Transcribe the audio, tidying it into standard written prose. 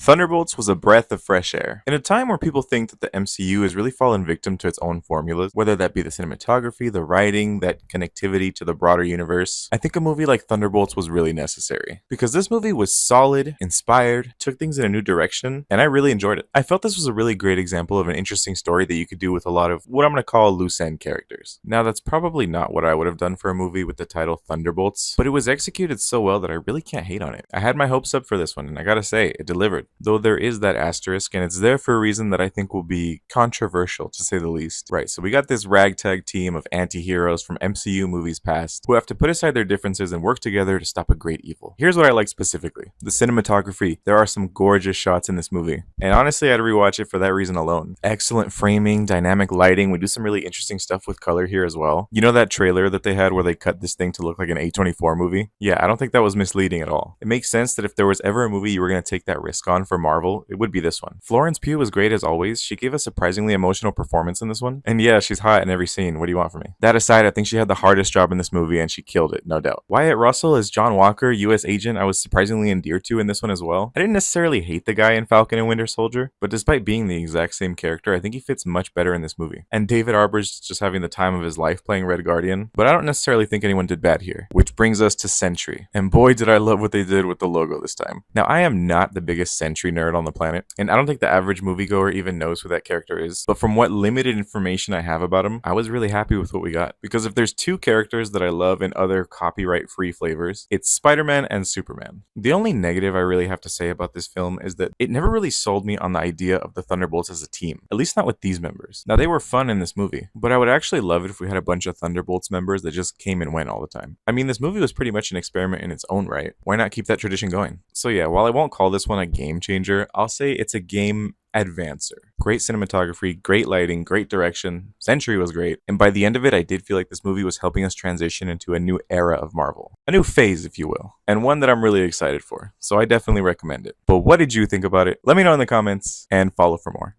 Thunderbolts was a breath of fresh air. In a time where people think that the MCU has really fallen victim to its own formulas, whether that be the cinematography, the writing, that connectivity to the broader universe, I think a movie like Thunderbolts was really necessary. Because this movie was solid, inspired, took things in a new direction, and I really enjoyed it. I felt this was a really great example of an interesting story that you could do with a lot of what I'm going to call loose end characters. Now, that's probably not what I would have done for a movie with the title Thunderbolts, but it was executed so well that I really can't hate on it. I had my hopes up for this one, and I gotta say, it delivered. Though there is that asterisk, and it's there for a reason that I think will be controversial, to say the least. Right, so we got this ragtag team of anti-heroes from MCU movies past who have to put aside their differences and work together to stop a great evil. Here's what I like specifically. The cinematography. There are some gorgeous shots in this movie, and honestly, I'd rewatch it for that reason alone. Excellent framing, dynamic lighting. We do some really interesting stuff with color here as well. You know that trailer that they had where they cut this thing to look like an A24 movie? Yeah, I don't think that was misleading at all. It makes sense that if there was ever a movie you were going to take that risk on for Marvel, it would be this one. Florence Pugh was great as always. She gave a surprisingly emotional performance in this one. And yeah, she's hot in every scene. What do you want from me? That aside, I think she had the hardest job in this movie and she killed it, no doubt. Wyatt Russell as John Walker, US agent, I was surprisingly endeared to in this one as well. I didn't necessarily hate the guy in Falcon and Winter Soldier, but despite being the exact same character, I think he fits much better in this movie. And David Arbor's just having the time of his life playing Red Guardian, but I don't necessarily think anyone did bad here. Which brings us to Sentry. And boy did I love what they did with the logo this time. Now, I am not the biggest Sentry nerd on the planet, and I don't think the average moviegoer even knows who that character is, but from what limited information I have about him, I was really happy with what we got. Because if there's two characters that I love in other copyright-free flavors, it's Spider-Man and Superman. The only negative I really have to say about this film is that it never really sold me on the idea of the Thunderbolts as a team, at least not with these members. Now, they were fun in this movie, but I would actually love it if we had a bunch of Thunderbolts members that just came and went all the time. I mean, this movie was pretty much an experiment in its own right. Why not keep that tradition going? So yeah, while I won't call this one a game changer, I'll say it's a game advancer. Great cinematography, great lighting, great direction. Sentry was great. And by the end of it, I did feel like this movie was helping us transition into a new era of Marvel. A new phase, if you will. And one that I'm really excited for. So I definitely recommend it. But what did you think about it? Let me know in the comments and follow for more.